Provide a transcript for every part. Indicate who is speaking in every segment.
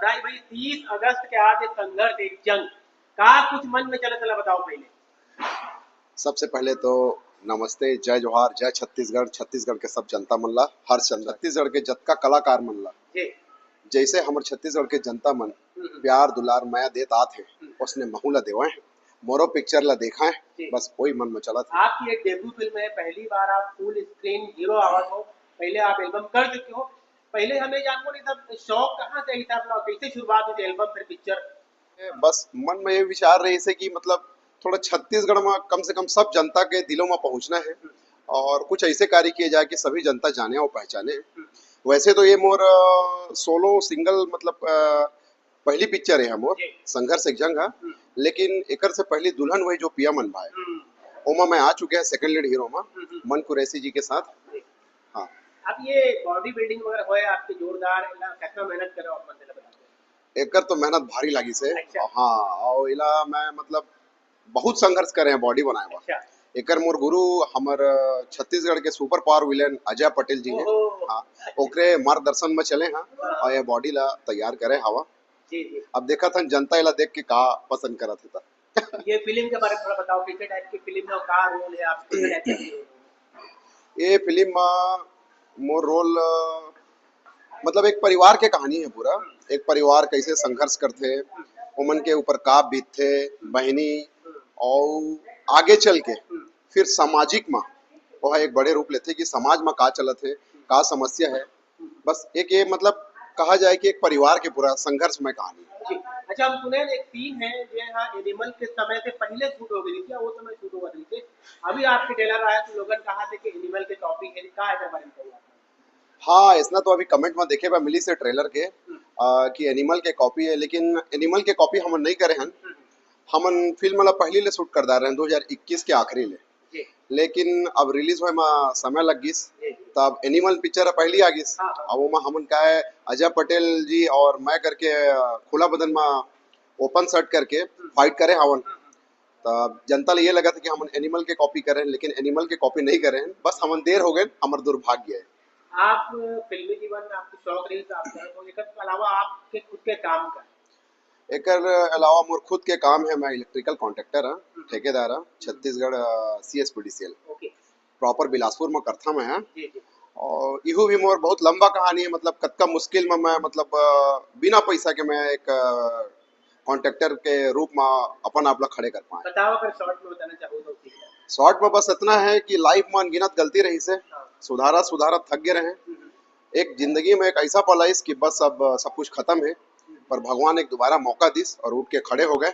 Speaker 1: बधाई भाई। 30 अगस्त के आज एक संघर्ष, एक जंग का कुछ मन में चला चला बताओ पहले।
Speaker 2: सबसे पहले तो नमस्ते, जय जोहार, जय छत्तीसगढ़। छत्तीसगढ़ के सब जनता मन ला हर छत्तीसगढ़ के जतका कलाकार मन ला
Speaker 1: जी।
Speaker 2: जैसे हमर छत्तीसगढ़ के जनता मन प्यार दुलार माया देत आत है उसने महू ला देवा है। मोरो पिक्चर ला देखा है, बस वही मन में चला था।
Speaker 1: आपकी एक डेब्यू फिल्म है, पहली बार आप फुल स्क्रीन हीरो आवाज हो। पहले आप एल्बम कर चुके हो, पहले हमें जानना नहीं था शौक कहाँ से आई था अपना, कैसे शुरुआत हुई एल्बम फिर पिक्चर।
Speaker 2: बस मन में ये विचार रही से कि मतलब थोड़ा छत्तीसगढ़ में कम से कम सब जनता के दिलों में पहुंचना है और कुछ ऐसे कार्य किए जाए कि सभी जनता जाने और पहचाने। वैसे तो ये मोर सोलो सिंगल मतलब पहली पिक्चर है मोर, संघर्ष एक जंग है। लेकिन एकर से पहली दुल्हन वही जो पिया मन भाई, ओमा मैं आ चुके हैं सेकंड लीड हीरो में मन कुरैशी जी के साथ। हाँ,
Speaker 1: अब ये बॉडी बिल्डिंग वगैरह होए आपके जोरदार, कितना मेहनत करो आप मतलब बताते।
Speaker 2: एकर तो मेहनत भारी लगी से।
Speaker 1: अच्छा।
Speaker 2: हाँ, और इला मैं मतलब बहुत संघर्ष करे हैं बॉडी बनाए हुआ।
Speaker 1: अच्छा।
Speaker 2: एकर मोर गुरु हमर छत्तीसगढ़ के super power villain Ajay Patel ji हैं। हाँ, ओकरे मार्गदर्शन में चले हैं और ये बॉडी ला तैयार करे हवा।
Speaker 1: जी जी।
Speaker 2: अब देखा था जनता इला देख के का पसंद करा था।
Speaker 1: ये फिल्म के बारे में थोड़ा बताओ, किस टाइप की फिल्म में का रोल है आप, किस टाइप की।
Speaker 2: ये फिल्म में मोर रोल मतलब एक परिवार के कहानी है पूरा। एक परिवार कैसे संघर्ष करते, उमन के ऊपर का बीतते बहनी, और आगे चल के फिर सामाजिक में वह एक बड़े रूप लेते कि समाज में का चलत है, का समस्या है। बस एक ये मतलब कहा जाए कि एक परिवार के पूरा संघर्ष में कहानी।
Speaker 1: अच्छा, हम सुने एक सीन है जो यहाँ एनिमल के समय से पहले शूट हो गई थी, वो समय शूट हुआ थी। अभी आपके ट्रेलर आया तो लोगन कहा थे कि एनिमल के कॉपी है, का है बारे में।
Speaker 2: हाँ, इसना तो अभी कमेंट में देखे बा मिली से ट्रेलर के कि एनिमल के कॉपी है, लेकिन एनिमल के कॉपी हम नहीं करे हन। हमन फिल्म वाला पहली ले शूट कर रहे हैं 2021 के आखिरी ले, लेकिन अब रिलीज होए में समय लग गिस, तब एनिमल पिक्चर पहली आ गिस। अब वो में हमन का है अजय पटेल जी और मैं करके खुला बदन में ओपन शर्ट करके फाइट करे हवन। तब जनता ले ये लगा था कि हम एनिमल के कॉपी करें, लेकिन एनिमल के कॉपी नहीं करें, बस हमन देर हो गए, हमार दुर्भाग्य है।
Speaker 1: आप फिल्मी जीवन में आपकी शौक रही तो आप तो एक अलावा आपके खुद के काम का।
Speaker 2: एकर अलावा मोर खुद के काम है, मैं इलेक्ट्रिकल कॉन्ट्रैक्टर हां, ठेकेदार हां, छत्तीसगढ़ CSPDCL प्रॉपर बिलासपुर में करथा मैं हां। और इहू भी मोर बहुत लंबा कहानी है, मतलब कतका मुश्किल में मैं मतलब बिना पैसा के मैं एक कॉन्ट्रैक्टर के रूप में अपन आप ला खड़े कर पाए।
Speaker 1: बताओ अगर शॉर्ट में बताना चाहो तो।
Speaker 2: शॉर्ट में बस इतना है कि लाइफ में अनगिनत गलती रही से सुधारा सुधारा थक गए रहे। एक जिंदगी में एक ऐसा पल आई कि बस अब सब कुछ खत्म है, पर भगवान एक दोबारा मौका दिस और उठ के खड़े हो गए,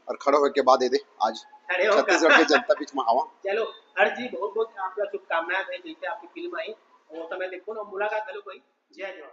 Speaker 2: और खड़े होने के बाद ये दे आज छत्तीसगढ़ के जनता बीच में आवा।
Speaker 1: चलो हर जी, बहुत बहुत आपका शुभकामनाएं है, जैसे आपकी फिल्म आई वो समय देखो ना, मुलाकात करो कोई। जय जवान।